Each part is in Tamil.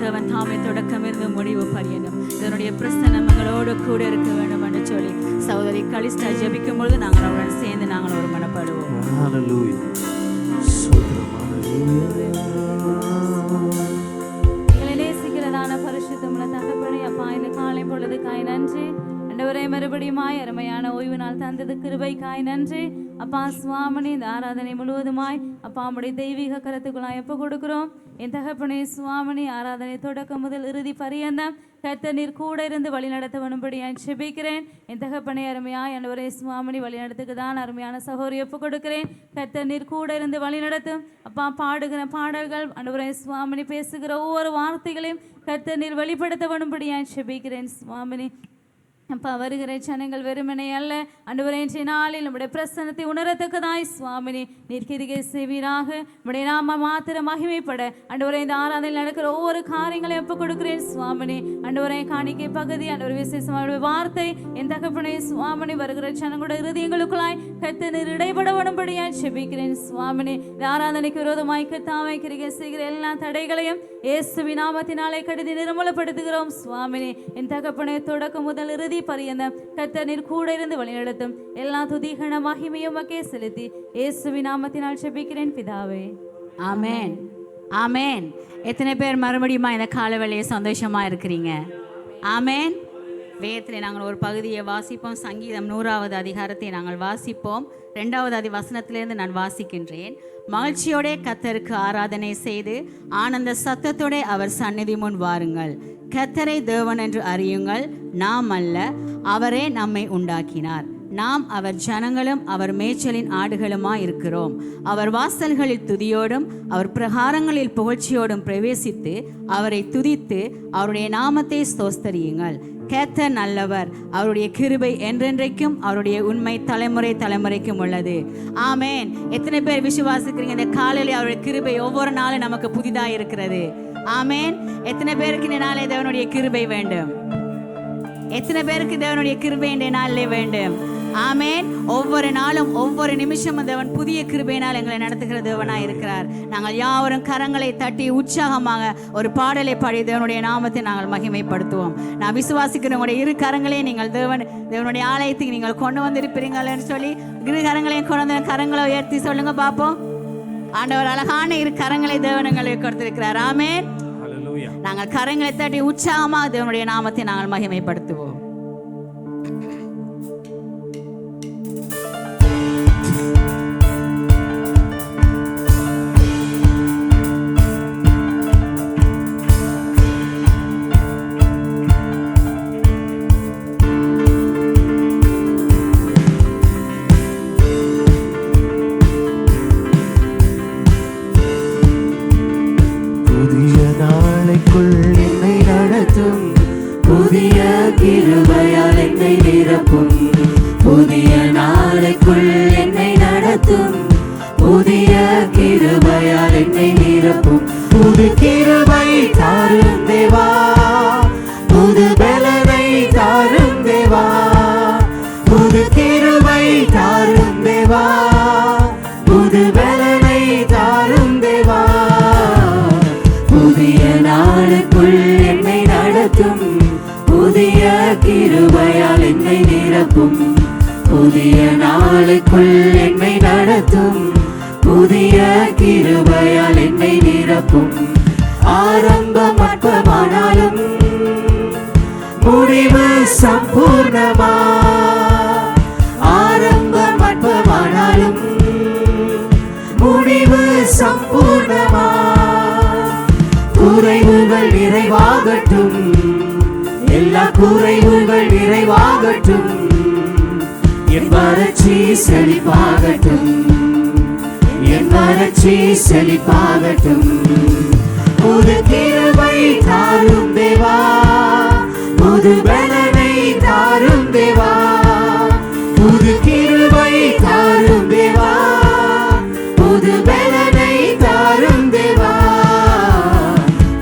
தேவன் தாமே தொடக்கமிருந்து முடிவு பரியணும் இதனுடைய பிரசன்னம் எங்களோடு கூட இருக்க வேண்டும் என்று சொல்லி சகோதரி கலிஸ்டா ஜெபிக்கும் பொழுது நாங்கள் அவருடன் சேர்ந்து நாங்கள் ஒரு மனப்படுவோம். எங்களை நேசிக்கிறதான பரிசுத்தமுள்ள தகப்பனே, அப்பா இந்த காலை பொழுதுக்காய் நன்றி. ஆண்டவரே, மறுபடியுமாய் அருமையான ஓய்வு நாள் தந்தது கிருபைக்காய் நன்றி. அப்பா சுவாமினி, இந்த ஆராதனை முழுவதுமாய் அப்பா உம்முடைய தெய்வீக கருத்துக்குள்ளாய் எப்போ கொடுக்கிறோம். என் தகப்பனே சுவாமினி, ஆராதனை தொடக்கம் முதல் இறுதி பரியந்தம் கர்த்தர் நீர் கூட இருந்து வழி நடத்த வேண்டும்படி நான் ஜெபிக்கிறேன். என் தகப்பனே அருமையாய் ஆண்டவரே சுவாமினி, வழி நடத்துக்கு தான் அருமையான சகோதரி ஒப்பு கொடுக்கிறேன். கர்த்தர் நீர் கூட இருந்து வழி நடத்தும். அப்பா பாடுகிற பாடல்கள் ஆண்டவரே சுவாமினி, பேசுகிற ஒவ்வொரு வார்த்தைகளையும் கர்த்தர் நீர் வெளிப்படுத்த வேண்டும்படி நான் ஜெபிக்கிறேன். சுவாமினி அப்பா, வருகிற ஜனங்கள் வெறுமனே அல்ல ஆண்டவரே, இன்றைய நாளில் நம்முடைய பிரசன்னத்தை உணரத்தக்கதாய் சுவாமினி நீர் கிரிகை செய்வீராக. நம்முடைய நாம மாத்திர மகிமைப்பட ஆண்டவரே, இந்த ஆராதனையில் நடக்கிற ஒவ்வொரு காரியங்களையும் ஒப்புக் கொடுக்கிறேன். சுவாமினி ஆண்டவரே, காணிக்கை பகுதி ஆண்டவர் விசேஷமான வார்த்தை என் தகப்பனே சுவாமினி, வருகிற ஜனங்களுடைய இருதயங்களுக்குள்ளாய் கர்த்தர் நீர் இடைபட வேண்டும்படியாய் ஜெபிக்கிறேன். சுவாமினி, இந்த ஆராதனைக்கு விரோதமாய் கர்த்தாவே கிரிகை செய்கிற எல்லா தடைகளையும் இயேசுவின் நாமத்தினாலே கடிதி நிர்மூலப்படுத்துகிறோம். சுவாமினி, என் தகப்பனே தொடக்கம் முதல் இறுதி பரியந்தம் கர்த்தர் நீர் கூட இருந்து வழிநடத்தும். எல்லா துதிகன மகிமையும் உமக்கே செலுத்தி இயேசுவின் நாமத்தினால் ஜெபிக்கிறேன் பிதாவே, ஆமென், ஆமென். எத்தனை பேர் மறுபடியும் இந்த காலவேளையை சந்தோஷமா இருக்கிறீங்க? ஆமென். வேதத்தில் நாங்கள் ஒரு பகுதியை வாசிப்போம். சங்கீதம் 100வது அதிகாரத்தை நாங்கள் வாசிப்போம். 2வது வசனத்திலிருந்து நான் வாசிக்கின்றேன். மகிழ்ச்சியோட கர்த்தருக்கு ஆராதனை செய்து ஆனந்த சத்தத்தோட அவர் சந்நிதி முன் வாருங்கள். கர்த்தரை தேவன் என்று அறியுங்கள், நாம் அல்ல, அவரே நம்மை உண்டாக்கினார். நாம் அவர் ஜனங்களும் அவர் மேய்ச்சலின் ஆடுகளுமாய் இருக்கிறோம். அவர் வாசல்களில் துதியோடும் அவர் பிரகாரங்களில் புகழ்ச்சியோடும் பிரவேசித்து அவரை துதித்து அவருடைய நாமத்தை ஸ்தோஸ்தரியுங்கள். கர்த்தர் நல்லவர், அவருடைய கிருபை என்றென்றைக்கும், அவருடைய உண்மை தலைமுறை தலைமுறைக்கும் உள்ளது. ஆமென். எத்தனை பேர் விசுவாசிக்கிறீங்க இந்த காலையில் அவருடைய கிருபை ஒவ்வொரு நாளும் நமக்கு புதிதாக இருக்கிறது? ஆமென். எத்தனை பேருக்கு இந்த நாளே தேவனுடைய கிருபை வேண்டும்? எத்தனை பேருக்கு தேவனுடைய கிருபை இந்த நாளிலே வேண்டும்? ஆமென். ஒவ்வொரு நாளும் ஒவ்வொரு நிமிஷமும் தேவன் புதிய கிருபையினால் எங்களை நடத்துகிற தேவனாய் இருக்கிறார். நாங்கள் யாவரும் கரங்களை தட்டி உற்சாகமாக ஒரு பாடலை பாடி தேவனுடைய நாமத்தை நாங்கள் மகிமைப்படுத்துவோம். நான் விசுவாசிக்கிற உங்களுடைய இரு கரங்களையும் நீங்கள் தேவனுடைய ஆலயத்துக்கு நீங்கள் கொண்டு வந்திருப்பீங்கன்னு சொல்லி இரு கரங்களையும் கொண்டு வந்து கரங்களை உயர்த்தி சொல்லுங்க பார்ப்போம். ஆண்டவர் அழகான இரு கரங்களை தேவனங்களுக்கு கொடுத்திருக்கிறார். ஆமென். நாங்கள் கரங்களை தட்டி உற்சாகமாக தேவனுடைய நாமத்தை நாங்கள் மகிமைப்படுத்துவோம். புதிய கிருபையால் என்னை நிரப்பும், புதிய நாளைக்குள் என்னை நடத்தும். புதிய கிருபையால் என்னை நிரப்பும். புது கிருபை தாரும் தேவா, புது பலனை தாரும் தேவா. புது கிருபை தாரும் தேவா, புது பலனை தாரும் தேவா. புதிய நாளுக்குள் என்னை நடத்தும், புதிய கிருபையால் என்னை நிரப்பும். புதிய நாளுக்குள் என்னை நடத்தும், புதிய கிருபையால் என்னை நிரப்பும். ஆரம்பம் அற்பமானாலும் முடிவு சம்பூர்ணமா. ஆரம்பம் அற்பமானாலும் முடிவு சம்பூர்ணமா. குறைவுகள் நிறைவாகட்டும், எல்லா குறைவுகள் நிறைவாகட்டும். என் வறட்சி செழிப்பாகட்டும், என் வறட்சி செழிப்பாகட்டும். புது கிருபை தாரும் தேவா, புது பலனை தாரும் தேவா. புது கிருபை தாரும் தேவா, புது பலனை தாரும் தேவா.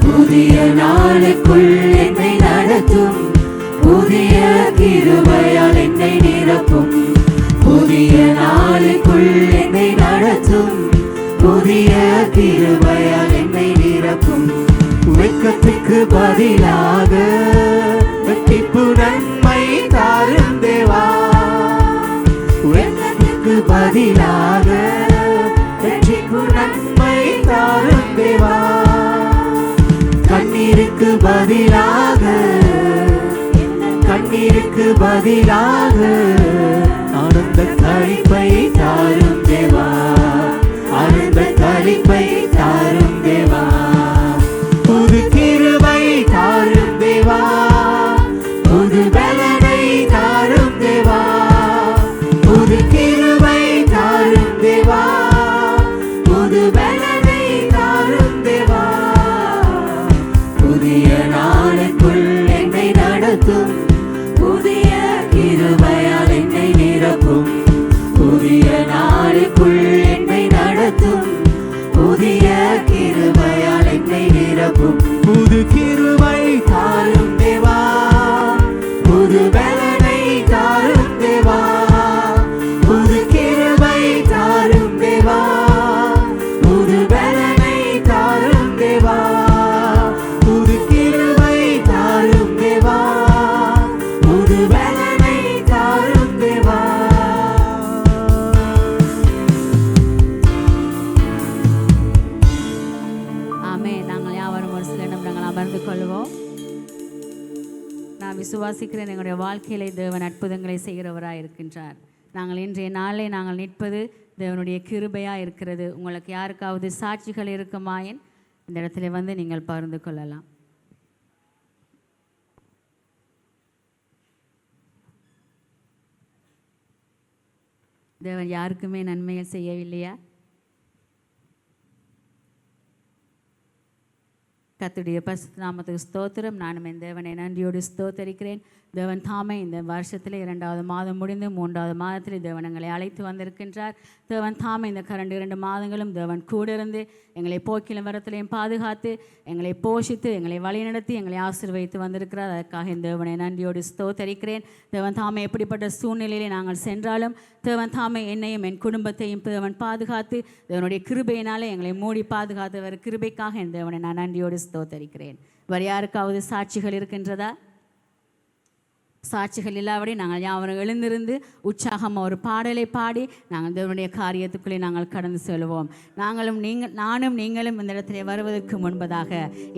புதிய நாளுக்குள் என்னை நடத்தும், புதிய கிருபையால் என்னை நிரப்பும். புதிய நாளுக்குள் என்னை நடத்தும், புதிய கிருபையால் என்னை நிரப்பும். வெட்கத்தின் கண்ணீருக்கு பதிலாக இரட்டிப்பு நன்மை தாரும் தேவா. வெள்ளத்துக்கு பதிலாக இரட்டிப்பு நன்மை தாரும் தேவா. கண்ணீருக்கு பதிலாக கண்ணீருக்கு பதிலாக ஆனந்த களிப்பை தாரும் தேவா. ஆனந்த களிப்பை தாரும் தேவா. புது கிருபை தாரும் தேவா. புது பலனை தாரும் தேவா. புது கிருபை தாரும் தேவா. புது பலனை தாரும் தேவா. புதிய நாளுக்குள் என்னை நடத்தும். புதிய கிருபையால் என்னை நிரப்பும். புதிய நாளுக்குள் என்னை நடத்தும். புதிய கிருபையால் என்னை நிரப்பும். புது கிருபை தாரும் தேவா. புது பலனை தாரும் தேவா. புது கிருபை தாரும் தேவா. புது பலனை தாரும் தேவா. புது கிருபை தாரும் தேவா. புது பலனை தாரும் தேவா. ஆமே. நாங்கள் யாவரும் ஒரு சில நிமிடங்கள் அமர்ந்து கொள்வோம். நான் விசுவாசிக்கிறேன், எங்களுடைய வாழ்க்கையிலே தேவன் அற்புதங்களை செய்கிறவராக இருக்கின்றார். நாங்கள் இன்றைய நாளை நாங்கள் நிற்பது தேவனுடைய கிருபையாக இருக்கிறது. உங்களுக்கு யாருக்காவது சாட்சிகள் இருக்குமாயின் இந்த இடத்துல வந்து நீங்கள் பகிர்ந்து கொள்ளலாம். தேவன் யாருக்குமே நன்மையை செய்யவில்லையா? கர்த்தருடைய பரிசுத்த நாமத்துக்கு ஸ்தோத்திரம். நானும் என் தேவனை நன்றியோடு ஸ்தோத்தரிக்கிறேன். தேவன் தாமே இந்த வருஷத்தில் 2வது மாதம் முடிந்து 3வது மாதத்தில் தேவன் எங்களை அழைத்து வந்திருக்கின்றார். தேவன் தாமே இந்த 2 மாதங்களும் தேவன் கூட இருந்து எங்களை போக்கிலும் வரத்திலையும் பாதுகாத்து எங்களை போஷித்து எங்களை வழிநடத்தி எங்களை ஆசீர்வதித்து வந்திருக்கிறார். அதற்காக என் தேவனை நன்றியோடு ஸ்தோத்தரிக்கிறேன். தேவன் தாமே எப்படிப்பட்ட சூழ்நிலையிலே நாங்கள் சென்றாலும் தேவன் தாமே என்னையும் என் குடும்பத்தையும் தேவன் பாதுகாத்து தேவனுடைய கிருபையினாலே எங்களை மூடி பாதுகாத்தவர் கிருபைக்காக என் தேவனை நான் நன்றியோடு ஸ்தோத்தரிக்கிறேன். வேறு யாருக்காவது சாட்சிகள் இருக்கின்றதா? சாட்சிகள் இல்லாதபடி நாங்கள் யாவரும் எழுந்திருந்து உற்சாகமாக ஒரு பாடலை பாடி நாங்கள் தேவனுடைய காரியத்துக்குள்ளே நாங்கள் கடந்து செல்வோம். நானும் நீங்களும் இந்த இடத்திலே வருவதற்கு முன்பதாக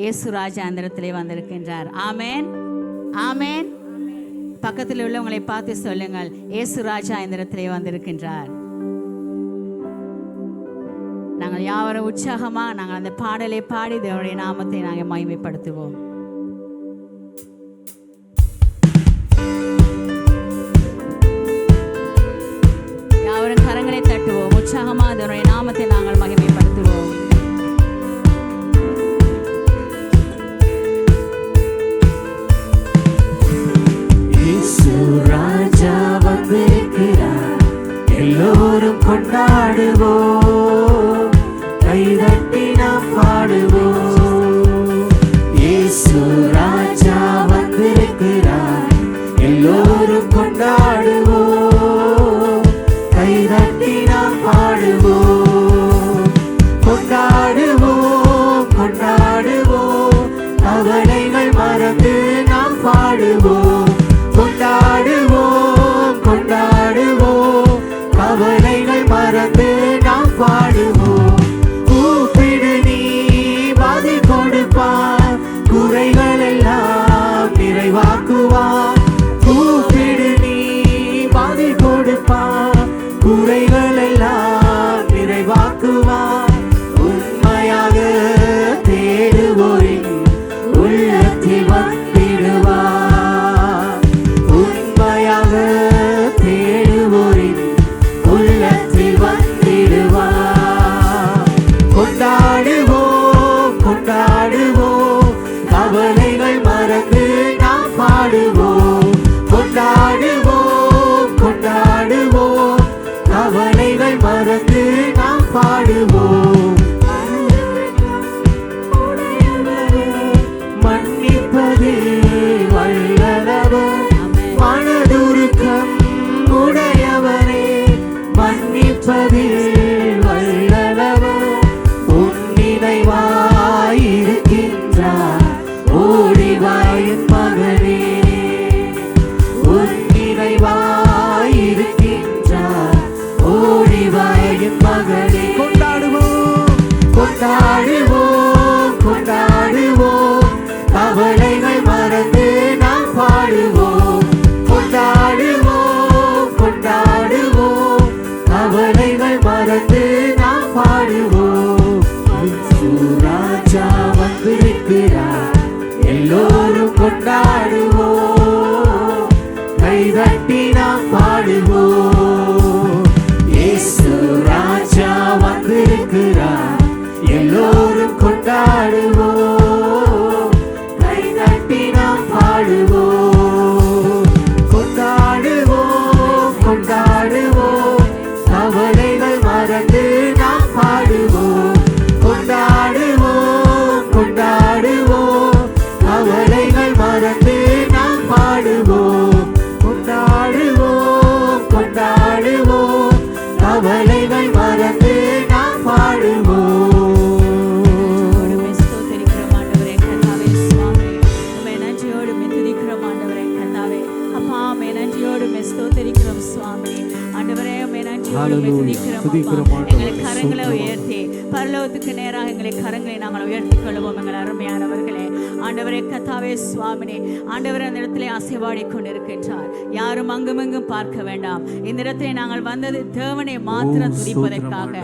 இயேசு ராஜா அந்த இடத்திலே வந்திருக்கின்றார். ஆமேன், ஆமேன். பக்கத்தில் உள்ளவங்களை பார்த்து சொல்லுங்கள், இயேசு ராஜா இந்த இடத்திலே வந்திருக்கின்றார். நாங்கள் யாவரும் உற்சாகமாக நாங்கள் அந்த பாடலை பாடி தேவனுடைய நாமத்தை நாங்கள் மகிமைப்படுத்துவோம். கரங்களை தட்டுவோம். உற்சாகமாக அதனுடைய நாமத்தை நாங்கள் மகிமைப்படுத்துவோம். இயேசு ராஜா வந்திருக்கிறார். எல்லோரும் கொண்டாடுவோம். கைதட்டி நாம் பாடுவோம். இயேசு ராஜா வந்திருக்கிறார். எல்லோரும் கொண்டாடுவோம். கைதட்டி நாம் பாடுவோம். கொண்டாடுவோம், கொண்டாடுவோம். கவலைகள் மறந்து நாம் பாடுவோம். கொண்டாடுவோம், கொண்டாடுவோம். கவலைகள் மறந்து நாம் கொண்டாடுவோம் கொண்டாடுவோம் கவலைகள் மறந்து நாம் பாடுவோம் கொண்டாடுவோம் கொண்டாடுவோம் கவலைகள் மறந்து நாம் பாடுவோம் ராஜா வந்திருக்கிறார் எல்லோரும் கொண்டாடுவோம் கைதட்டி நாம் பாடுவோம் இயேசு ராஜா வந்திருக்கிறார் எல்லோரும் கொண்டாடுவோம் கைதட்டி நாம் பாடுவோம் கொண்டாடுவோம் கொண்டாடுவோம் கவலைகள் மறந்து நாம் பாடுவோம் கொண்டாடுவோம் கொண்டாடுவோம் கவலைகள் மறந்து நாம் பாடுவோம் கொண்டாடுவோம் கொண்டாடுவோம் கவலைகள் மறந்து நாம் பாடுவோம் எங்களை கரங்களை உயர்த்தி பரலோகத்துக்கு நேராக எங்களை கரங்களை நாங்கள் உயர்த்தி கொள்வோம். எங்கள் அருமையானவர்களே, ஆண்டவரே கர்த்தாவே சுவாமினே, ஆண்டவரே அந்த இடத்திலே அசைவாடி கொண்டிருக்கின்றார். யாரும் அங்குமெங்கும் பார்க்க வேண்டாம். இந்த இடத்திலே நாங்கள் வந்தது தேவனை மாத்திரம் துதிப்பதற்காக.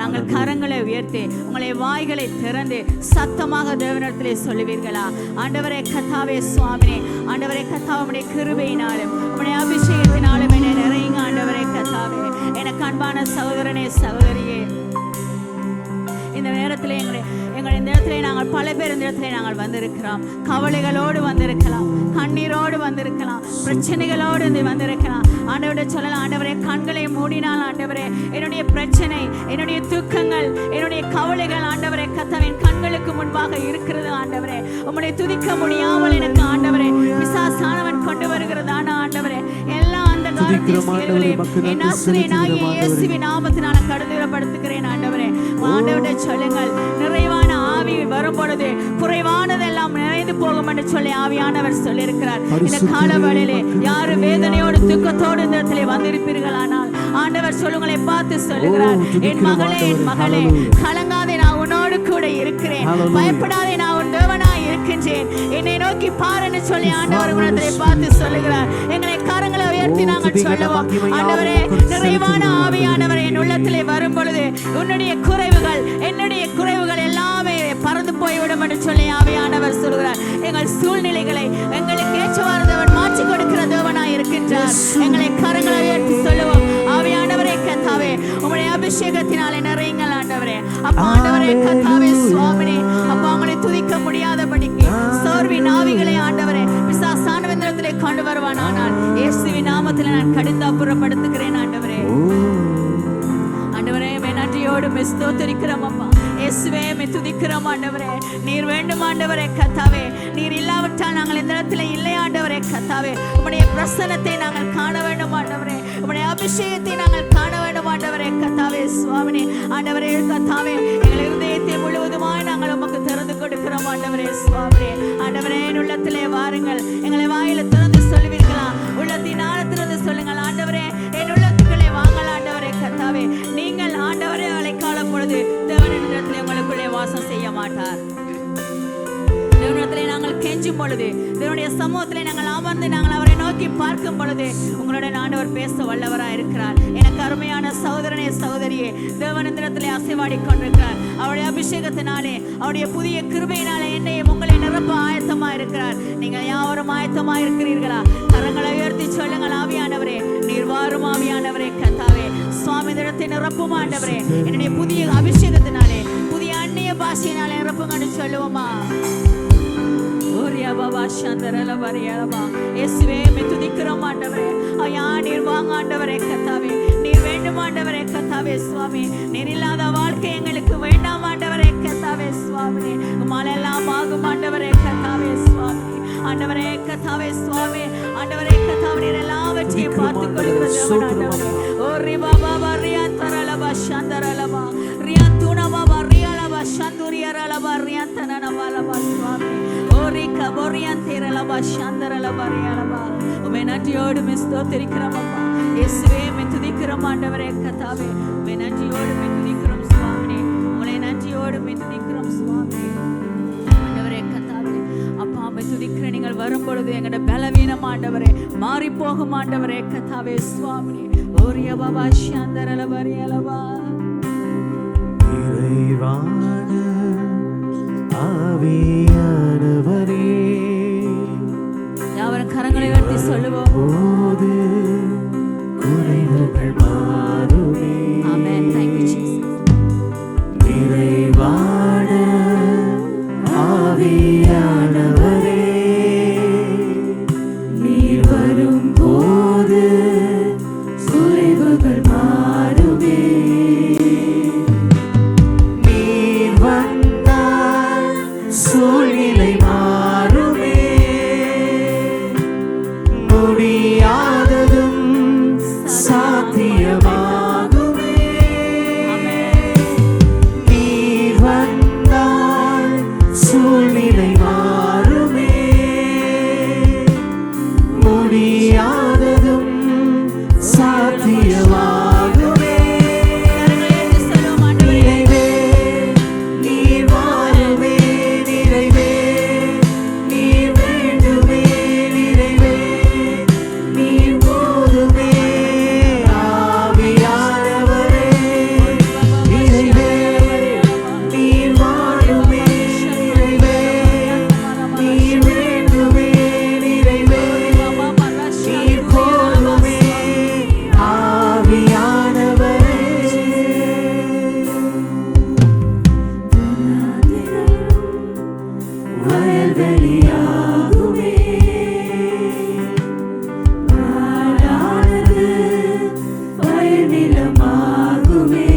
நாங்கள் கரங்களை உயர்த்தி உங்களை வாய்களை திறந்து சத்தமாக தேவனிடத்திலே சொல்லுவீர்களா? ஆண்டவரே கர்த்தாவே சுவாமினே, ஆண்டவரே கர்த்தாவுடைய கிருபையினாலும் உம்முடைய அபிஷேகத்தினாலும் என்னை நிறையுங்க. ஆண்டவரே கர்த்தாவே, எனக்கு அன்பான சகோதரனே சகோதரியே, இந்த நேரத்திலே எங்கள் இந்த இடத்துல நாங்கள் பல பேர் இந்த இடத்துல நாங்கள் வந்திருக்கிறோம். கவலைகளோடு வந்திருக்கலாம், கண்ணீரோடு வந்திருக்கலாம், பிரச்சனைகளோடு வந்திருக்கலாம். ஆண்டவரை சொல்லலாம், ஆண்டவரே கண்களை மூடினால் ஆண்டவரே என்னுடைய பிரச்சனை, என்னுடைய துக்கங்கள், என்னுடைய கவலைகள் ஆண்டவரே கர்த்தாவின் கண்களுக்கு முன்பாக இருக்கிறது. ஆண்டவரே உம்முடைய துதிக்க முடியாமல் எனக்கு ஆண்டவரே பிசாசானவன் கொண்டு வருகிறதான ஆண்டவரே எல்லா அந்த இயேசுவின் நாமத்தினால கடந்துபடுத்துகிறேன். ஆண்டவரே ஆண்டவரை சொல்லுங்கள், நிறைவான ஆவி வரும் பொழுது குறைவானதெல்லாம் நிறைந்து போகும் என்று சொல்லி ஆவியானவர் சொல்லியிருக்கிறார். இந்த காலவேளையிலே யாரு வேதனையோடு துக்கத்தோடு இந்த இடத்திலே வந்திருப்பீர்களானால் ஆண்டவர் சொல்லுங்களை பார்த்து சொல்லுகிறார், என் மகளே என் மகளே கலங்காதே, நான் உன்னோடு கூட இருக்கிறேன், பயப்படாதே, நான் உன் தேவனாய் இருக்கின்றேன், என்னை நோக்கி பாருன்னு சொல்லி ஆண்டவர் உன்னதத்தை பார்த்து சொல்லுகிறார். எங்களை கரங்களை உயர்த்தி நாங்கள் சொல்லுவோம், ஆண்டவரே நிறைவான ஆவியானவர் என் உள்ளத்திலே வரும் பொழுது உன்னுடைய குறைவுகள், என்னுடைய குறைவுகள் எல்லாமே பறந்து போய்விடும் என்று சொல்லி ஆவியானவர் சொல்கிறார். எங்கள் சூழ்நிலைகளை எங்களுக்கு ஏற்றவாறு தேவன் மாற்றி கொடுக்கிற தேவனாய் இருக்கின்றார். எங்களை கரங்களை உயர்த்தி சொல்லுவோம், ஆவியானவரே கர்த்தாவே உம்முடைய அபிஷேகத்தினாலே நிறையுங்கள். ஆண்டவரே அப்பா, ஆண்டவரே கர்த்தாவே சுவாமினே, அப்பா உங்களை துதிக்க முடியாதபடிக்கு சோர்வின் ஆவிகளை ஆண்டவரே பிசாசானவந்திரத்திலே கொண்டு வருவான். ஆனால் இயேசுவின் நாமத்தில் நான் கடிந்தாப்புறப்படுத்துகிறேன். ஆண்டவரே ஆண்டவரே நன்றியோடு ஸ்தோத்திரிக்கிறோம். அப்பா இயேசுவே துதிக்கிறோம். ஆண்டவரே நீர் வேண்டும். ஆண்டவரே கர்த்தாவே நீர் இல்லாவிட்டால் நாங்கள் இந்த இடத்துல இல்லை. ஆண்டவரே கர்த்தாவே உம்முடைய பிரசன்னத்தை நாங்கள் காண வேண்டும். ஆண்டவரே உம்முடைய அபிஷேகத்தை நாங்கள் காண வேண்டும். ஆண்டவரே கர்த்தாவே சுவாமினே, ஆண்டவரே கர்த்தாவே எங்கள் இருதயத்தை முழுவதுமாய் நாங்கள் உமக்கு திறந்து கொடுக்கிறோம். ஆண்டவரே சுவாமினே, ஆண்டவரே என் உள்ளத்திலே வாருங்கள், எங்களை வாயில திறந்து சொல்லுவீர்களா? உள்ளத்தின் ஆழத்திலிருந்து சொல்லுங்கள், ஆண்டவரே என் உள்ளத்துக்களே வாங்கள். ஆண்டவரே கர்த்தாவே நீங்கள் ஆண்டவரே அழைக்காலம் பொழுது தேவனிடத்திலே உங்களுக்குள்ளே வாசம் செய்ய மாட்டார். தேவனிடத்திலே நாங்கள் கெஞ்சும் பொழுது, தேவனுடைய சமூகத்திலே நாங்கள் அமர்ந்து நாங்கள் அவரை நோக்கி பார்க்கும் பொழுது உங்களுடன் ஆண்டவர் பேச வல்லவராக இருக்கிறார். எனக்கு அருமையான சகோதரனே சகோதரியே, தேவனிடத்திலே அசைவாடி கொண்டிருக்கிறார். அவருடைய அபிஷேகத்தினாலே, அவருடைய புதிய கிருபையினாலே என்னையும் உங்களை நிரப்ப ஆயத்தமா இருக்கிறார். நீங்கள் யாவரும் ஆயத்தமா இருக்கிறீர்களா? கரங்களை உயர்த்தி சொல்லுங்கள், ஆவியானவரே நீர் வாரும். ஆவியானவரே கர்த்தாவே சுவாமி இடத்தை நிரப்பும். ஆண்டவரே என்னுடைய புதிய அபிஷேகத்தினாலே, புதிய அந்நிய பாஷையினாலே நிரப்புங்கன்னு சொல்லுவோமா? துதிக்கிறோம் ஆண்டவரே. ஐயா நீர் வாங்க ஆண்டவரே கர்த்தாவே, நீர் வேண்டும் ஆண்டவரே கர்த்தாவே சுவாமி. நீர் இல்லாத வாழ்க்கை எங்களுக்கு வேண்டாம் ஆண்டவரே கர்த்தாவே சுவாமி. மழெல்லாம் ஆகும் ஆண்டவரே கர்த்தாவே சுவாமி. ஆண்டவரே கர்த்தாவே சுவாமி, ஆண்டவரே கர்த்தாவே நீர் எல்லாவற்றையும் பார்த்துக் கொள்கிறது ஆண்டவரே. ஓ ரிபா பாபா ரியான் தரலபா சந்தரலபா ரியான் துணபா ரியாலபா சந்துரியரலபா ரியான் தனனபலபா சுவாமி. ஓரிகா போரியான் தேரலபா சந்தரலபா ரியாலபா. உம்மை நன்றியோடு ஸ்தோத்திரிக்கிறோம் அப்பா. இயேசுவே துதிக்கிறோம் ஆண்டவரே கர்த்தாவே. உம்மை நன்றியோடு துதிக்கிறோம் சுவாமி. உம்மை நன்றி நன்றியோடு துதிக்கிறோம் சுவாமி. ஆண்டவரே கர்த்தாவே, அப்பாவை துதிக்கிற நீங்கள் வரும் பொழுது எங்களோட பலவீனம் ஆண்டவரே மாறி போகும் ஆண்டவரே கர்த்தாவே சுவாமி. ஓரிய பாபா சாந்தரல வரியலவா இறைவான ஆவியானவரே, யாவரும் கரங்களை உயர்த்தி சொல்லுவோம். போது குறைவுகள் மாறுமே. ஆமென். Thank you Jesus. இறைவான ஆவியானவரே, நீர் வரும்போது குறைவுகள் மாறுமே. நீர் வந்தால் சூழ்நிலை மாறுமே. முடியாததும் சாத்தியமாகுமே. நீர் வந்தால் சூழ்நிலை மாறுமே. முடியாததும் சாத்தியமாகுமே. நிறைவே நீர் வாருமே. நிறைவே நீர் வேண்டுமே. நிறைவே நீர் போதுமே. ஆவியானவரே, நிறைவே நீர் வாருமே. நிறைவே நீர் வேண்டுமே. நிறைவே நீர் போதுமே. ஆவியானவரே, வயல்வெளியாகுமே. நாடானது வயல்நிலமாகுமே.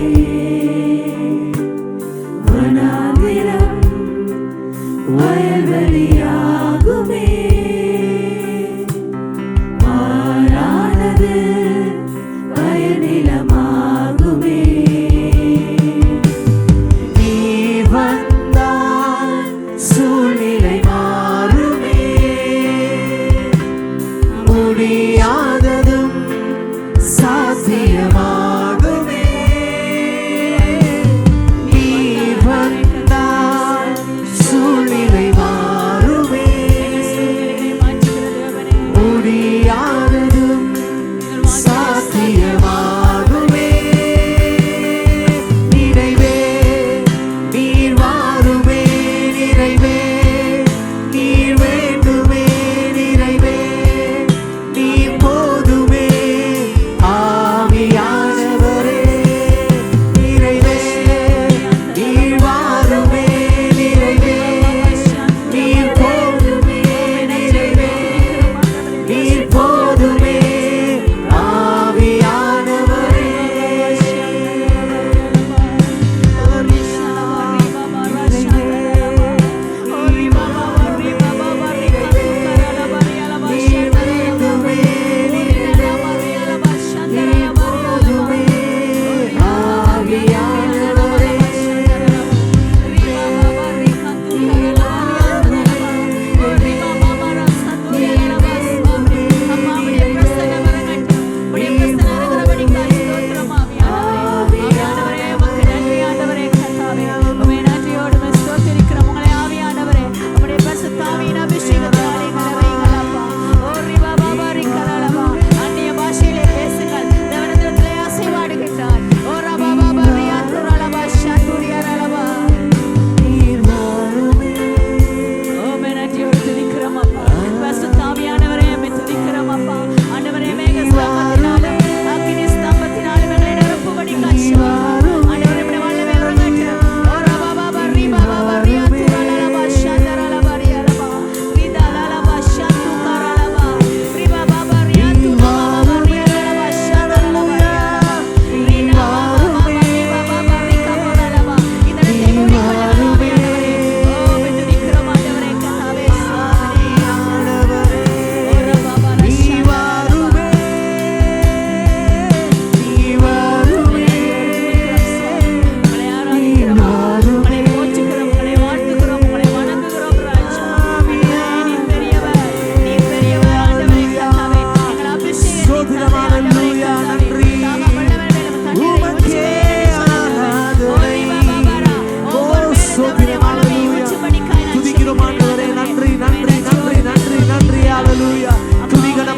வனாந்திரம் வயல்வெளியாகுமே. மாறானது வயல்நிலமாகுமே. நீர் வந்தால் சூழ்நிலை மாறுமே. முடியாததும் சாத்தியமாகுமே. நீர் வந்தால் சூழ்நிலை மாறுமே. முடியாததும் சாத்தியமாகுமே. நிறைவே நீர் வாருமே. நிறைவே நீர் வேண்டுமே. நிறைவே நீர் போதுமே. ஆவியானவரே,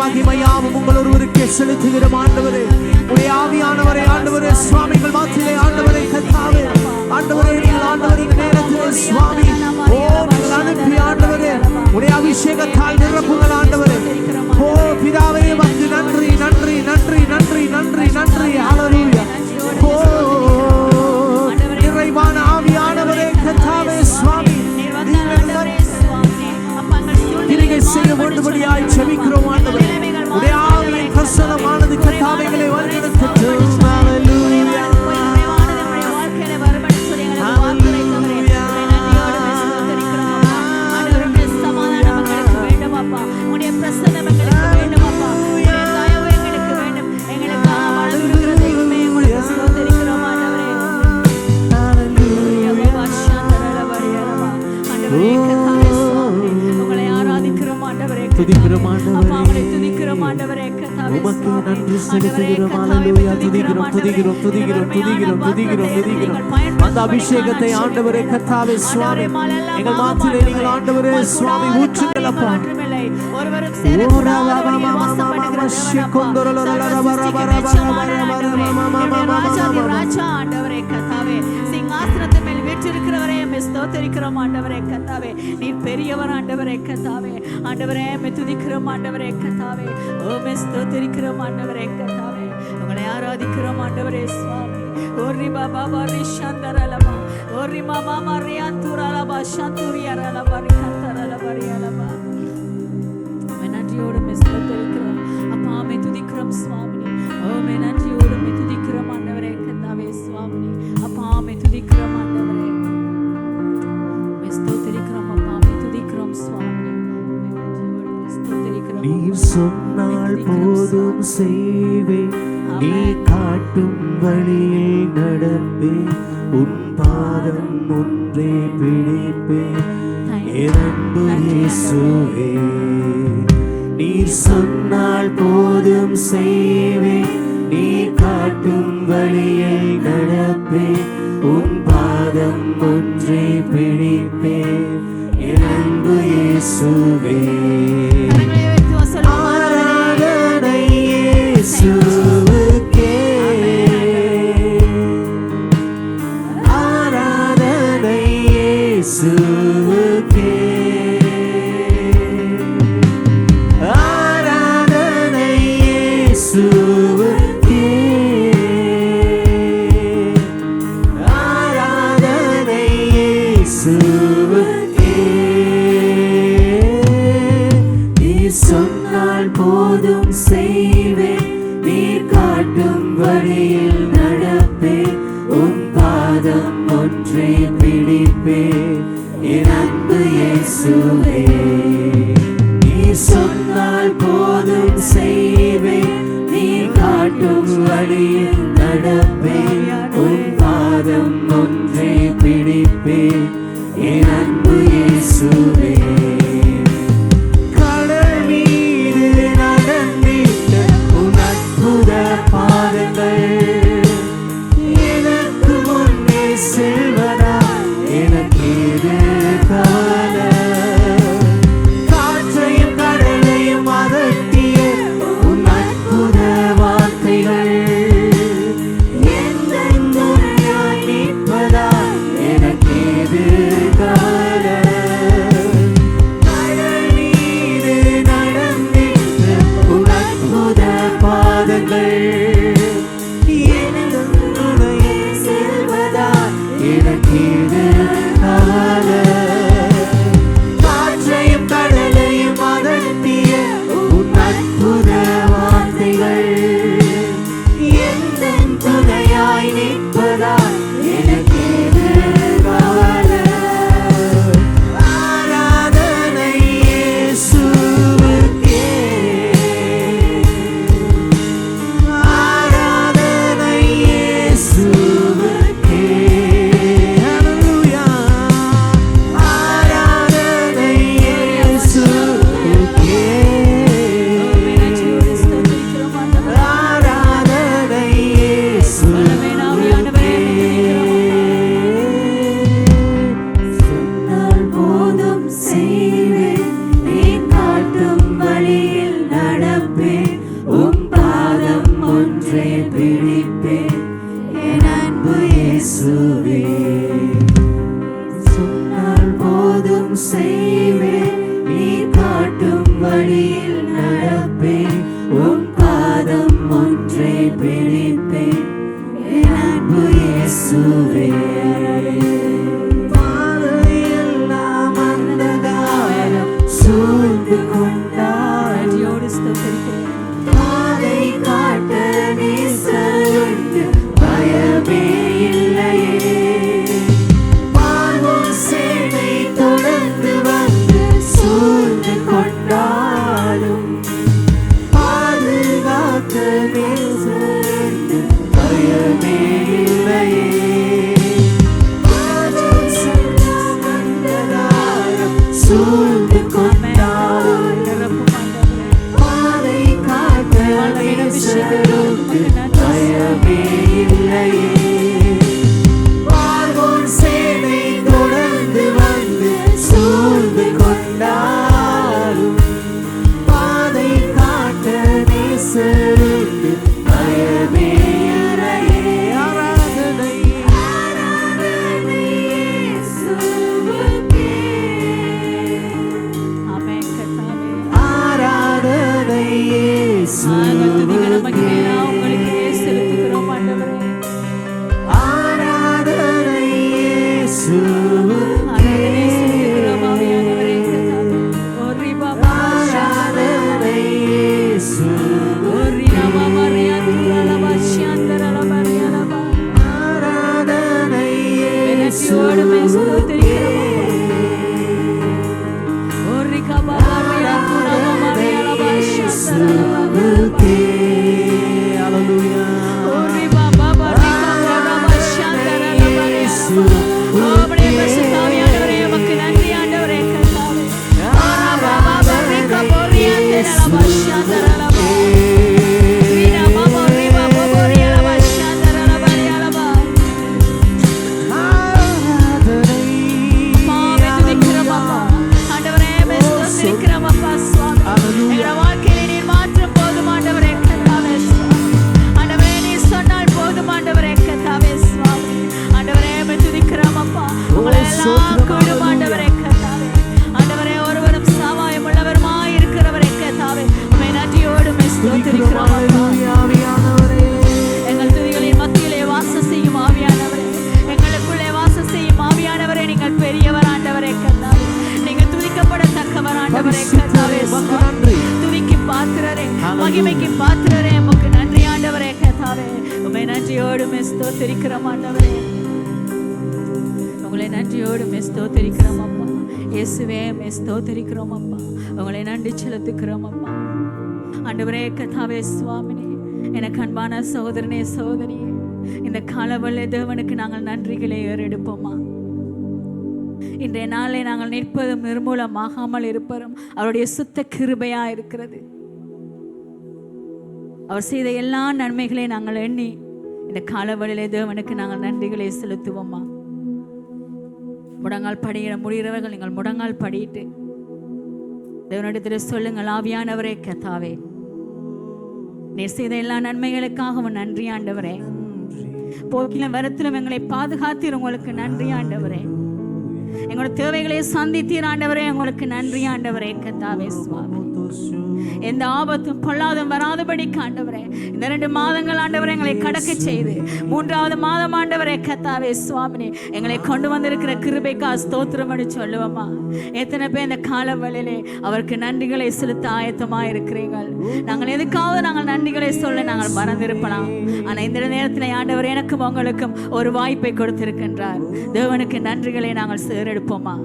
மகிமையாவும் உங்கள் ஒருவருக்கே செலுத்துகிறோம் ஆண்டவரே. உடைய ஆவியானவரே ஆண்டவரே சுவாமிகள் மாத்திலே ஆண்டவரே கர்த்தாவே ஆண்டவரே நீங்கள் ஆண்டவரின் நேரத்திலே சுவாமி ஓ நீங்கள் அனுப்பி ஆண்டவரே உடைய அபிஷேகத்தால் நிரப்புங்கள் ஆண்டவரே. ஓ பிதாவே வந்து நன்றி நன்றி நன்றி நன்றி நன்றி நன்றி ஹல்லேலூயா. ஓ நிறைவான ஆவியானவரே கர்த்தாவே சுவாமி கிரியை செய்ய வேண்டும்படியாய் ஜெபிக்கிறோம் ஆண்டவரே. உடைய ஆவியின் பிரசன்னமானது கர்த்தாவைகளை வழிநடத்தட்டும். ஹல்லேலூயா அந்த அபிஷேகத்தை ஆண்டவரே கர்த்தாவே சுவாமி எங்கள் மாத்திலே நீங்கள் ஆண்டவரே சுவாமி ஊற்றுங்கள் அப்பா. சிங்காசனத்தின் மேல் வீற்றிருக்கிறவரே ஸ்தோத்திரிக்கிறோம் ஆண்டவரே கர்த்தாவே. நீர் பெரியவர் ஆண்டவரே கர்த்தாவே. ஆண்டவரே துதிக்கிறோம் ஆண்டவரே கர்த்தாவே. ஓ ஸ்தோத்திரிக்கிறோம் ஆண்டவரே கர்த்தாவே. உங்களை ஆராதிக்கிறோம் ஆண்டவரே சுவாமி. ஓரி பாபா பாரி சந்தரலமா ஓரி மாமா மரியாந்துரலபா சந்துரியரலபா ரிகந்தரலபரியலபா. நன்றியோடு ஸ்தோத்திரிக்கிறோம் அப்பா. மே துதிக்கிறோம் சுவாமி. ஓ மே நன்றியோடு மே துதிக்கிறோம் ஆண்டவரே கர்த்தாவே சுவாமி. அப்பா மே துதிக்கிறோம் ஆண்டவரே. மே ஸ்தோத்திரிக்கிறோம் அப்பா. மே துதிக்கிறோம் சுவாமி. மே நன்றியோடு ஸ்தோத்திரிக்கிறோம். நீர் சொன்னால் போதும் செய்வேன், நீ காட்டும் வழியில் நடப்பேன், உன் பாதம் ஒன்றே பிடிப்பேன் என் அன்பு இயேசுவே. நீர் சொன்னால் போதும் செய்வேன், நீ காட்டும் வழியில் நடப்பேன், உன் பாதம் ஒன்றே பிடிப்பேன் என் அன்பு இயேசுவே. ஆராதனை இயேசுவுக்கே, ஆராதனை இயேசுவுக்கே, ஆராதனை இயேசுவுக்கே, ஆராதனை இயேசுவுக்கே. நீர் சொன்னால் போதும் செய்வேன், நீர் காட்டும் வழியில் நடப்பேன், உன் பாதம் ஒன்றே பிடிப்பேன் என் அன்பு இயேசுவே. நீர் சொன்னால் போதும் செய்வேன், நீர் காட்டும் வழியில் நடப்பேன், உன் பாதம் ஒன்றே பிடிப்பேன் என் அன்பு இயேசுவே. கடல் மீது நடந்திட்ட உன் அற்புத பாதங்கள் எனக்கு முன்னே செல்வதா எனக்கு ஏது கவலை. காற்றையும் கடலையும் அதட்டிய உன் அற்புத வார்த்தைகள் எந்தெந்த துணையாய் நிற்பதா எனக்கு ஏது கவலை. கடல் மீது நடந்திட்ட உன் அற்புத பாதங்கள் எனது துணையில் செல்வதா எனக்கு ஏது கவலை. காற்றையும் கடலையும் அதட்டிய உன் அற்புத வார்த்தைகள் எந்தெந்த துணையாய் நிற்பதா எனக்கு ஏது கவலை. ஆராதனை இயேசுவுக்கே, ஆராதனை இயேசுவுக்கே, ஹல்லேலூயா. ஆராதனை இயேசுவுக்கே, நன்றியோடு ஸ்தோத்திரிக்கிறோம் ஆண்டவரே. ஆராதனை இயேசுவுக்கே. அர்ப்பணிப்பேன் என் அன்பு இயேசுவே. பாதையெல்லாம் அந்தகாரம் சூழ்ந்து கொண்டால் பாதை காட்ட நேசருண்டு பயமே இல்லையே. பார்வோன் சேனை தொடர்ந்து வந்து சூழ்ந்து கொண்டாலும் பாதுகாக்க நேசருண்டு பயமே இல்லையே. சூழ்ந்து கொண்டாலும் பாதை காட்ட நேசருண்டு பயமே இல்லையே. பார்வோன் சேனை தொடர்ந்து வந்து சூழ்ந்து கொண்டாலும் பாதை காட்ட நேசருண்டு பயமே இல்லையே. ஆராதனை ஆமென் கர்த்தாவே. ஆராதனை துதிகர மகிமையா உங்களுக்கு செலுத்துகிறோம் ஆண்டவரே. ஆராதனை ஆராதனை செலுத்துகிறோம் ஆவியானவரே கர்த்தாவே. ஓரி பாபா ஆராதனை ஓரி ராமா மரியா துரலபா சாந்தரலபா ரியலபா. ஆராதனை எனக்கோடு ஸ்தோத்திரிக்கிறோம். ஓரி கபா மரியா துரலபா மரியலபா சாந்தரலபா. ஓரி பாபா மரியா துரலபா சாந்தரலபா ரியலபா. ஓபனே பரிசுத்தாவியானவரே உமக்கு நன்றி ஆண்டவரே கர்த்தாவே. ஆரா பாபா மரியா போரியா தெரலபா சாந்தரலபா. வீரா பாபா ரிபா போரியா சாந்தரலபா ரியலபா. பாவே துதிக்கிறோம் அப்பா. ஆண்டவரே ஸ்தோத்திரிக்கிறோம் அப்பா சுவாமி. எங்களோட வாழ்க்கையிலே நீர் மாற்றம் போதும் ஆண்டவரே கர்த்தாவே சுவாமி. ஆண்டவரே நீர் சொன்னால் போதும் ஆண்டவரே கர்த்தாவே சுவாமி. ஆண்டவரே துதிக்கிறோம் அப்பா. உங்களை எல்லாம் கூடும் ஆண்டவரே கர்த்தாவே. ஆண்டவரே ஒருவரும் சாவாயம் உள்ளவருமாய் இருக்கிறவரே கர்த்தாவே. உம்மை நன்றியோடு ஸ்தோத்திரிக்கிறோம் அப்பா. எங்கள் துதிகளின் மத்தியிலே வாசம் செய்யும் ஆவியானவரே, எங்களுக்குள்ளே வாசம் செய்யும் ஆவியானவரே, நீங்கள் பெரியவர் ஆண்டவரே கர்த்தாவே. நீங்கள் துதிக்கப்படத்தக்கவர் ஆண்டவரே கர்த்தாவே. துதிக்கு பாத்திரரே, மகிமைக்கு பாத்திரரே, உமக்கு நன்றி ஆண்டவரே கர்த்தாவே. உம்மை நன்றியோடு ஸ்தோத்திரிக்கிறோம் ஆண்டவரே. உங்களை நன்றியோடு ஸ்தோத்திரிக்கிறோம் அப்பா. இயேசுவே ஸ்தோத்திரிக்கிறோம் அப்பா. உங்களை நன்றி செலுத்துக்கிறோம் அப்பா. ஆண்டவரே கர்த்தாவே சுவாமினே, எனக்கு அன்பான சகோதரனே சகோதரியே, இந்த காலவல்ல தேவனுக்கு நாங்கள் நன்றிகளை ஏறெடுப்போமா? இன்றைய நாளை நாங்கள் நிற்பதும் நிர்மூலமாகாமல் இருப்பதும் அவருடைய சுத்த கிருபையா இருக்கிறது. அவர் செய்த எல்லா நன்மைகளையும் நாங்கள் எண்ணி இந்த காலவழியிலே தேவனுக்கு நாங்கள் நன்றிகளை செலுத்துவோமா? முடங்கால் படியிட முடிகிறவர்கள் நீங்கள் முடங்கால் படியிட்டு தேவனிடத்தில் சொல்லுங்கள், ஆவியானவரே கர்த்தாவே, நீர் செய்த எல்லா நன்மைகளுக்காகவும் நன்றி ஆண்டவரே. போக்கிலும் வரத்திலும் எங்களை பாதுகாத்தீர், உங்களுக்கு நன்றி ஆண்டவரே. எங்களோட தேவைகளை சந்தித்தீர் ஆண்டவரே, உங்களுக்கு நன்றி ஆண்டவரே கர்த்தாவே சுவாமி. எந்த ஆபத்தும் பொல்லாதும் வராதபடி ஆண்டவரே இந்த 2 மாதங்கள் ஆண்டவரே எங்களை கடக்க செய்து 3வது மாதம் ஆண்டவரே கர்த்தாவே சுவாமினே எங்களை கொண்டு வந்திருக்கிற கிருபைக்கா ஸ்தோத்திரம் என்று சொல்லுவோமா? எத்தனை பேர் இந்த காலவெளியிலே அவருக்கு நன்றிகளை செலுத்த ஆயத்தமா இருக்கிறீர்கள்? நாங்கள் எதுக்காவது நாங்கள் நன்றிகளை சொல்ல நாங்கள் மறந்திருப்பலாம். ஆனா இந்த நேரத்தில் ஆண்டவர் எனக்கும் உங்களுக்கும் ஒரு வாய்ப்பை கொடுத்திருக்கின்றார். தேவனுக்கு நன்றிகளை நாங்கள் சேரெடுப்போமா?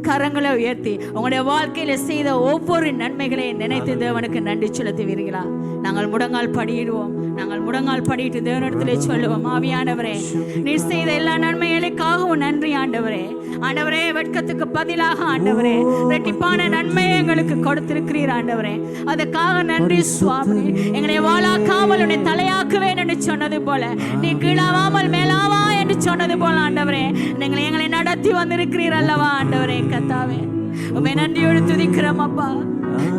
கரங்களை உயர்த்தி உங்களுடைய வாழ்க்கையில செய்த ஒவ்வொரு நன்மைகளையும் நினைத்து தேவனுக்கு நன்றி செலுத்துவீர்களா? நாங்கள் முடங்கால் படியிடுவோம். நாங்கள் முடங்கால் படியிட்டு தேவனிடத்திலே சொல்லுவோம், ஆவியானவரே நீர் செய்த எல்லா நன்மைகளுக்காகவும் நன்றி ஆண்டவரே. ஆண்டவரே வெட்கத்துக்கு பதிலாக ஆண்டவரே ரெட்டிப்பான நன்மையை எங்களுக்கு கொடுத்திருக்கிறீர் ஆண்டவரே. அதற்காக நன்றி சுவாமி. எங்களை வாழாக்காமல் உன்னை தலையாக்குவேன் என்று சொன்னது போல, நீ கீழாவாமல் மேலாவா என்று சொன்னது போல ஆண்டவரே எங்களை நடத்தி வந்திருக்கிறீர் அல்லவா ஆண்டவரே கர்த்தாவே. உம்மை நன்றியோடு துதிக்கிறோம் அப்பா.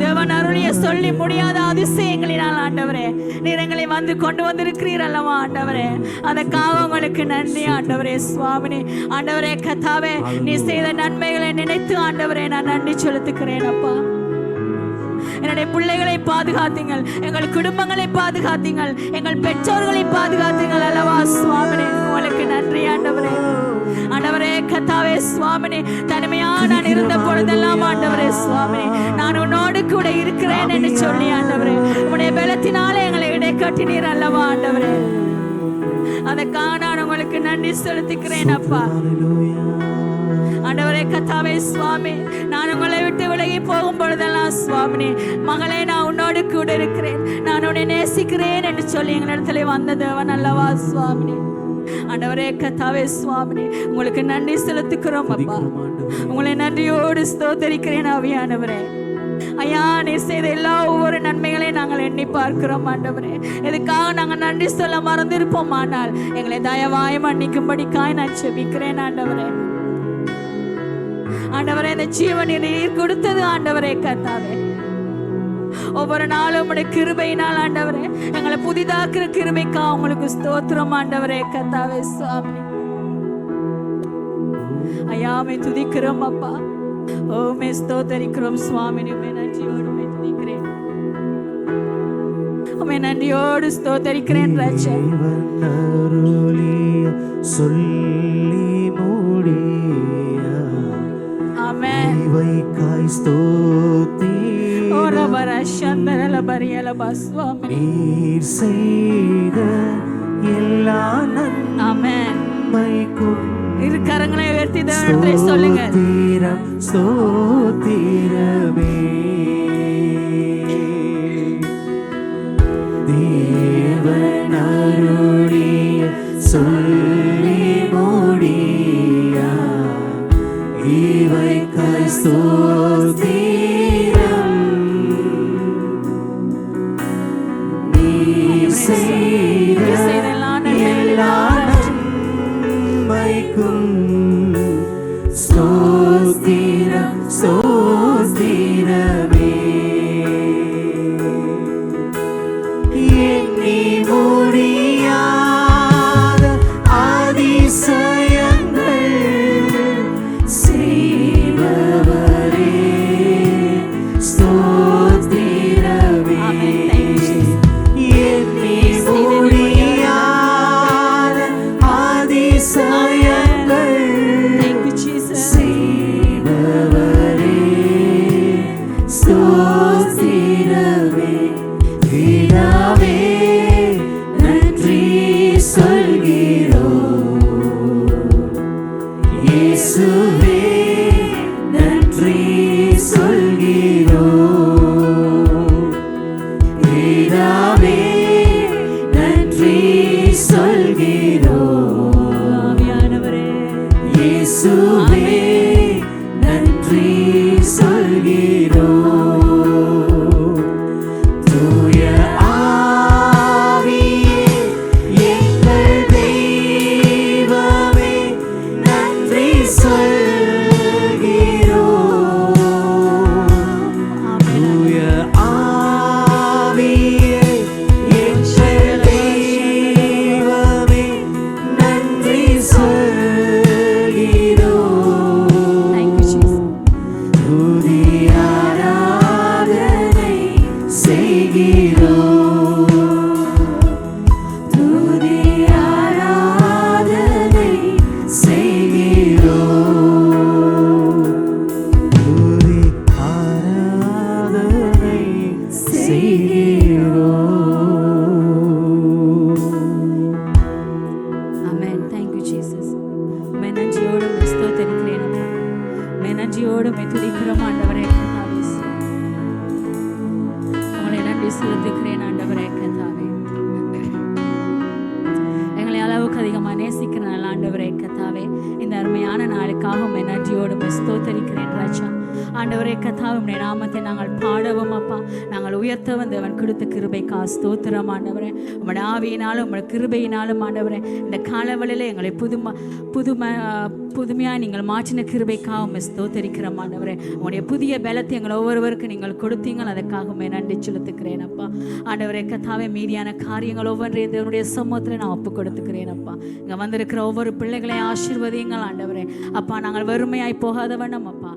தேவன் அருளிய சொல்லி முடியாத அதிசயங்களினால் ஆண்டவரே நீர் எங்களை வந்து கொண்டு வந்திருக்கிறீர் அல்லவா ஆண்டவரே. அதற்காக உங்களுக்கு நன்றி ஆண்டவரே சுவாமினி. ஆண்டவரே கர்த்தாவே நீ செய்த நன்மைகளை நினைத்து ஆண்டவரே நான் நன்றி செலுத்துகிறேன் அப்பா. என்னுடைய பிள்ளைகளை பாதுகாத்தீங்கள், எங்கள் குடும்பங்களை பாதுகாத்தீங்கள், எங்கள் பெற்றோர்களை பாதுகாத்தீங்கள் அல்லவா சுவாமினே. உங்களுக்கு நன்றி ஆண்டவரே. ஆண்டவரே கர்த்தாவே சுவாமினே, தனிமையா நான் இருந்த பொழுதெல்லாம் ஆண்டவரே சுவாமினே, நான் உன்னோடு கூட இருக்கிறேன் என்று சொல்லி ஆண்டவரே, உன்னுடைய பலத்தினாலே எங்களை இடைக்கட்டினீர் அல்லவா ஆண்டவரே. அதற்காக நான் உங்களுக்கு நன்றி செலுத்திக்கிறேன் அப்பா. ஆண்டவரே கர்த்தாவே சுவாமி, நான் உங்களை விட்டு விலகி போகும் பொழுதெல்லாம் சுவாமினே, மகளே நான் உன்னோடு கூட இருக்கிறேன், நான் உன்னை நேசிக்கிறேன் என்று சொல்லி எங்களிடத்துல வந்த தேவன் அல்லவா சுவாமினே. ஆண்டவரே கர்த்தாவே சுவாமினே, உங்களுக்கு நன்றி செலுத்துகிறோம் அப்பா. உங்களை நன்றியோடு ஸ்தோத்தரிக்கிறேன் ஆவியானவரே. ஐயா, நீர் செய்த எல்லா ஒவ்வொரு நன்மைகளையும் நாங்கள் எண்ணி பார்க்கிறோம் ஆண்டவரே. இதுக்காக நாங்கள் நன்றி சொல்ல மறந்திருப்போம், ஆனால் எங்களை தயவாய் மன்னிக்கும்படிக்காய் நான் செபிக்கிறேன் ஆண்டவரே. ஆண்டவரே, இந்த ஜீவனை நீர் கொடுத்தது ஆண்டவரே கர்த்தாவே, ஒவ்வொரு நாளும் உடைய கிருபையினால் ஆண்டவரே எங்களை புதிதாக்குற கிருபைக்கா உங்களுக்கு ஸ்தோத்திரம் ஆண்டவரே கர்த்தாவே சுவாமி. ஐயாமை துதிக்கிறோம் அப்பா. ஓமே ஸ்தோத்தரிக்கிறோம் சுவாமி. உம்மை நன்றியோடு துதிக்கிறேன், உம்மை நன்றியோடு ஸ்தோத்தரிக்கிறேன் ராஜா. சொல்லி மூடிய ஆமென். இவைக்காய் ஸ்தோத்திரம் நீர் செய்த எல்லா நன்மைக்கும் இரு கரங்களை உயர்த்தி தேவனிடத்திலே சொல்லுங்க. ஸ்தோத்திரமே தேவன் அருளிய சொல்லி மூடிய இவைக்காய் ஸ்தோத்திரம் ஸ்தோத்திரம் ஸ்தோத்திரமே எண்ணி முடியாத அதிசயங்கள் செய்பவரே ஸ்தோத்திரமே எண்ணி முடியாத அதிசயங்கள் ஸ்தோத்திரமே பிதாவே நன்றி சொல்கிறோம், இயேசுவே நன்றி சொல்கிறோம், பிதாவே நன்றி சொல்கிறோம், இயேசுவே நன்றி சொல்கிறோம். தூய ஆவியே எங்கள் தெய்வமே நன்றி சொல்கிறோம். தூய ஆவியே எங்கள் தெய்வமே நன்றி சொல்கிறோம். துதி ஆராதனை செய்கிறோம், துதி ஆராதனை செய்கிறோம், துதி ஆராதனை செய்கிறோம். ஆமென். Thank you Jesus. உம்மை நன்றியோடு ஸ்தோத்திரிக்கிறேன் அப்பா. உம்மை நன்றியோடு துதிக்கிறோம் ஆண்டவரே கர்த்தாவே. உங்களை நன்றி செலுத்துகிறேன் ஆண்டவரே கர்த்தாவே. எங்களை அளவுக்கு அதிகமாக நேசிக்கிற நல்ல ஆண்டவரே கர்த்தாவே, இந்த அருமையான நாளுக்காக உம்மை நன்றியோடு ஸ்தோத்திரிக்கிறேன் ராஜா. ஆண்டவரே கர்த்தாவே, உம்முடைய நாமத்தை நாங்கள் பாடவும் அப்பா, நாங்கள் உயர்த்தவும் தேவன் கொடுத்த கிருபைக்கா ஸ்தோத்திரம் ஆண்டவரே. உம்முடைய ஆவியினாலும் உம்முடைய கிருபையினாலும் ஆண்டவரே இந்த காலவெளியில் எங்களை புதுமையாக நீங்கள் மாற்றின கிருபைக்காக உம்மை ஸ்தோத்திரிக்கிறோம் ஆண்டவரே. உங்களுடைய புதிய பலத்தை எங்கள் ஒவ்வொருவருக்கும் நீங்கள் கொடுத்தீங்கள், அதற்காக உம்மை நன்றி செலுத்துக்கிறேன் அப்பா. ஆண்டவரே கர்த்தாவே, மீதியான காரியங்கள் ஒவ்வொன்றையும் தேவனுடைய சமூகத்தில் நான் ஒப்பு கொடுத்துக்கிறேன் அப்பா. இங்கே வந்திருக்கிற ஒவ்வொரு பிள்ளைகளையும் ஆசீர்வதியுங்கள் ஆண்டவரே அப்பா. நாங்கள் வறுமையாய் போகாத வண்ணம் அப்பா